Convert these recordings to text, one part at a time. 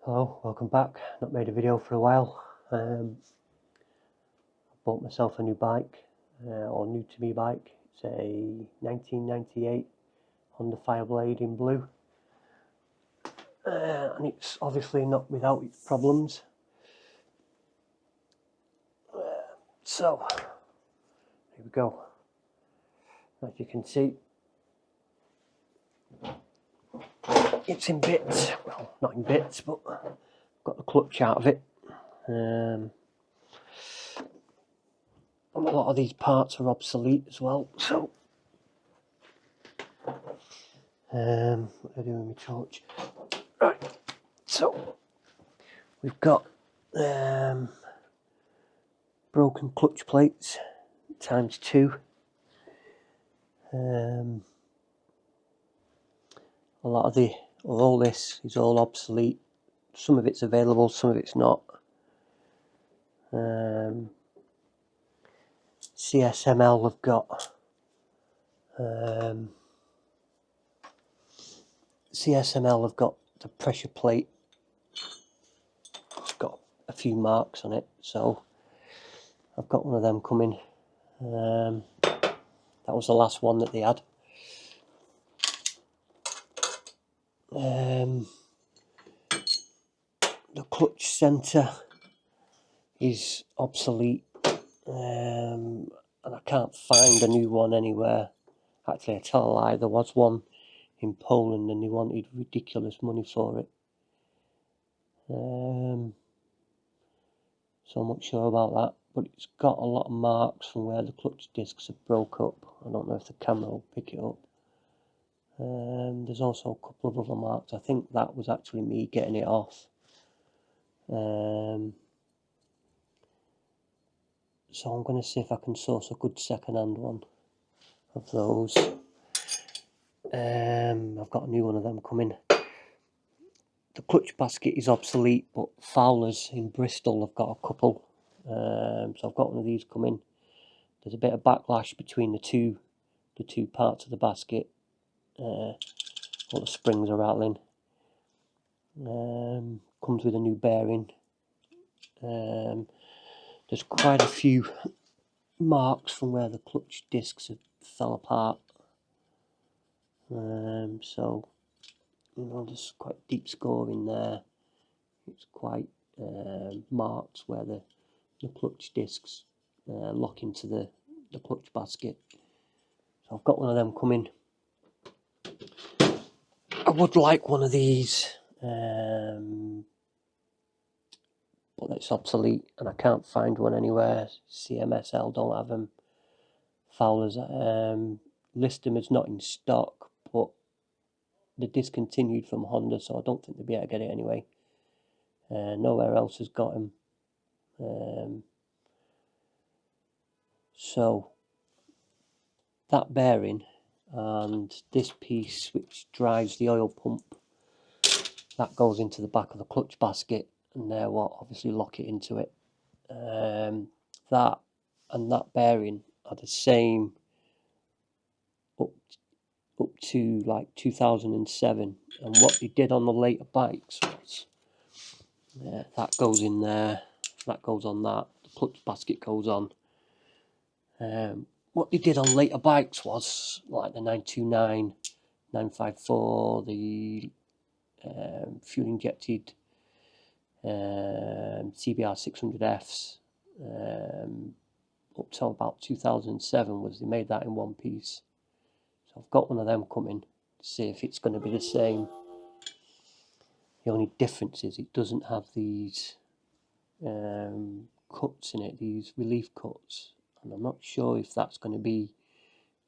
Hello, welcome back. Not made a video for a while. I bought myself a new bike, or new to me bike. It's a 1998 Honda Fireblade in blue, and it's obviously not without its problems. So here we go. As you can see, it's in bits. Well, not in bits, but I've got the clutch out of it. And a lot of these parts are obsolete as well. So, what do I do with my torch? Right. So we've got broken clutch plates times 2. A lot of all this is all obsolete. Some of it's available, some of it's not. CSML have got the pressure plate. It's got a few marks on it, so I've got one of them coming. That was the last one that they had. The clutch centre is obsolete, and I can't find a new one anywhere. Actually, I tell a lie, there was one in Poland and they wanted ridiculous money for it. So I'm not sure about that, but it's got a lot of marks from where the clutch discs have broke up. I don't know if the camera will pick it up. There's also a couple of other marks. I think that was actually me getting it off. So I'm going to see if I can source a good second-hand one of those. I've got a new one of them coming. The clutch basket is obsolete, but Fowler's in Bristol have got a couple. So I've got one of these coming. There's a bit of backlash between the two parts of the basket. All the springs are rattling. Comes with a new bearing. There's quite a few marks from where the clutch discs have fell apart. So, you know, there's quite deep scoring there. It's quite marked where the clutch discs lock into the clutch basket. So I've got one of them coming. I would like one of these, but it's obsolete and I can't find one anywhere. CMSL don't have them. Fowler's list them as not in stock, but they're discontinued from Honda, so I don't think they'll be able to get it anyway. Nowhere else has got them. So that bearing and this piece which drives the oil pump, that goes into the back of the clutch basket, and they're what obviously lock it into it. That and that bearing are the same up to like 2007, and what they did on the later bikes was that goes in there, that goes on that, the clutch basket goes on. What they did on later bikes was like the 929, 954, the fuel injected CBR900RRWs, up till about 2007 was they made that in one piece. So I've got one of them coming to see if it's going to be the same. The only difference is it doesn't have these cuts in it, these relief cuts, and I'm not sure if that's going to be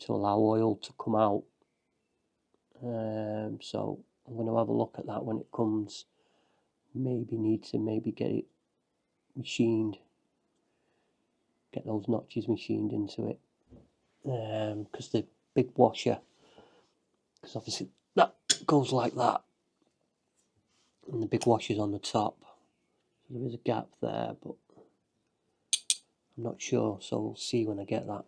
to allow oil to come out. So I'm going to have a look at that when it comes. Need to get it machined, get those notches machined into it, because the big washer, because obviously that goes like that, and the big washer's on the top, so there is a gap there, but I'm not sure, so we'll see when I get that.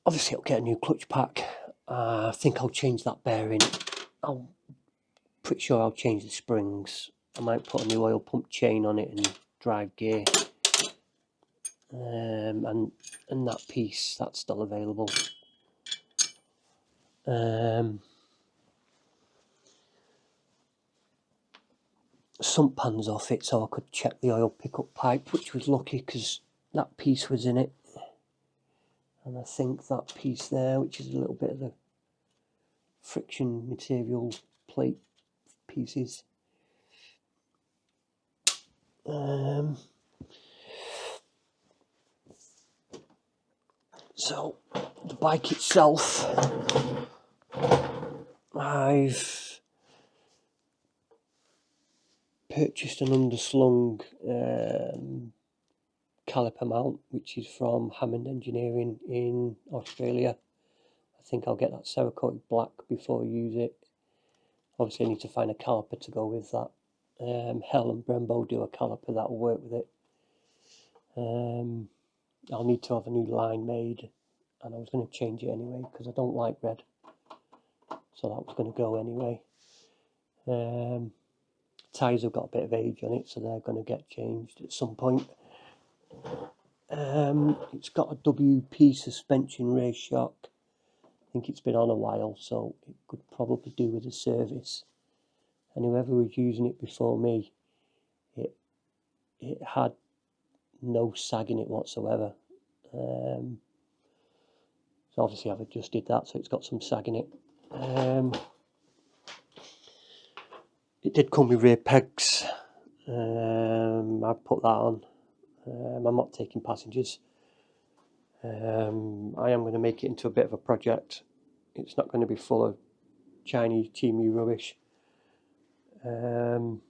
Obviously I'll get a new clutch pack. I think I'll change that bearing. I'm pretty sure I'll change the springs. I might put a new oil pump chain on it and drive gear. And that piece, that's still available. Sump pan's off it, so I could check the oil pickup pipe, which was lucky because that piece was in it. And I think that piece there, which is a little bit of the friction material plate pieces. So the bike itself, I've purchased an underslung caliper mount, which is from Hammond Engineering in Australia. I think I'll get that Cerakote black before I use it. Obviously I need to find a caliper to go with that. Hell and Brembo do a caliper that'll work with it. I'll need to have a new line made, and I was going to change it anyway because I don't like red, so that was going to go anyway. Tyres have got a bit of age on it, so they're going to get changed at some point. It's got a WP suspension race shock. I think it's been on a while, so it could probably do with a service. And whoever was using it before me, it had no sag in it whatsoever. So obviously I've adjusted that, so it's got some sag in it. It did come with rear pegs. I put that on. I'm not taking passengers. I am going to make it into a bit of a project. It's not going to be full of Chinese Temu rubbish. I'm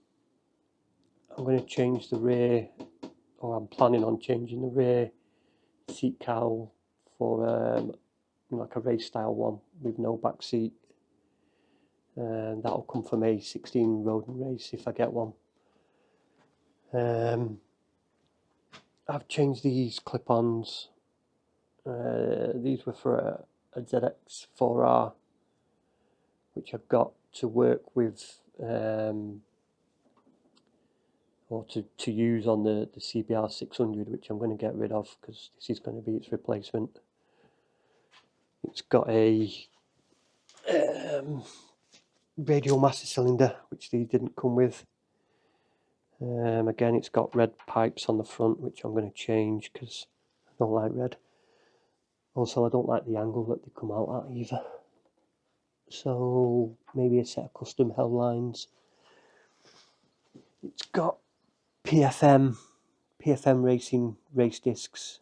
going to change the rear, or I'm planning on changing the rear seat cowl for like a race style one with no back seat. That'll come from a 16 road and race if I get one. I've changed these clip-ons. These were for a ZX4R, which I've got to work with, or to use on the CBR900, which I'm going to get rid of because this is going to be its replacement. It's got a radial master cylinder, which these didn't come with. Again, it's got red pipes on the front, which I'm going to change because I don't like red. Also, I don't like the angle that they come out at either. So maybe a set of custom hell lines. It's got PFM racing race discs,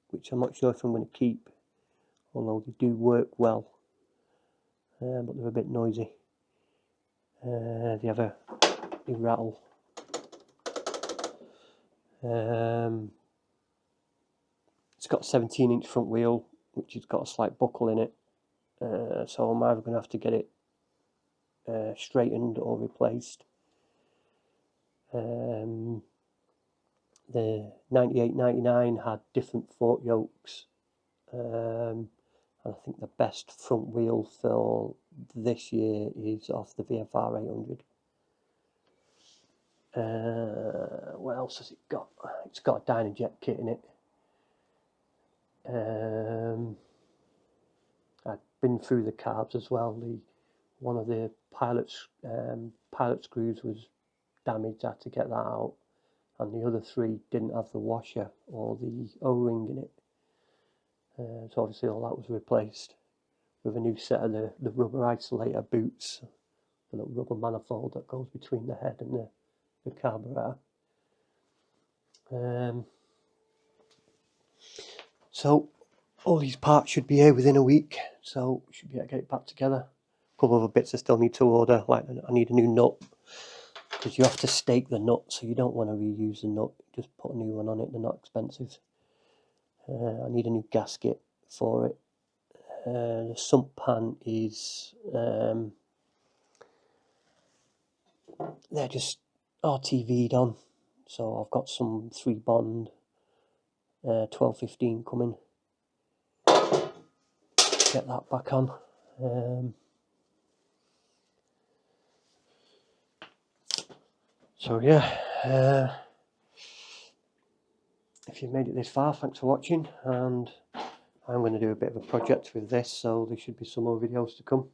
which I'm not sure if I'm going to keep, although they do work well, but they're a bit noisy. They rattle. It's got a 17-inch front wheel, which has got a slight buckle in it, so I'm either going to have to get it straightened or replaced. The 9899 had different fork yokes, and I think the best front wheel for this year is off the VFR 800. What else has it got? It's got a Dynajet kit in it. I've been through the carbs as well. One of the pilot screws was damaged. I had to get that out, and the other three didn't have the washer or the O-ring in it. So obviously all that was replaced with a new set of the rubber isolator boots, the little rubber manifold that goes between the head and the carburetor. So all these parts should be here within a week, so we should be able to get it back together. A couple of other bits I still need to order, like I need a new nut, because you have to stake the nut, so you don't want to reuse the nut, just put a new one on it. They're not expensive. I need a new gasket for it. The sump pan is they're just RTV'd on, so I've got some 3 bond 1215 coming. Get that back on. So yeah, if you've made it this far, thanks for watching, and I'm going to do a bit of a project with this, so there should be some more videos to come.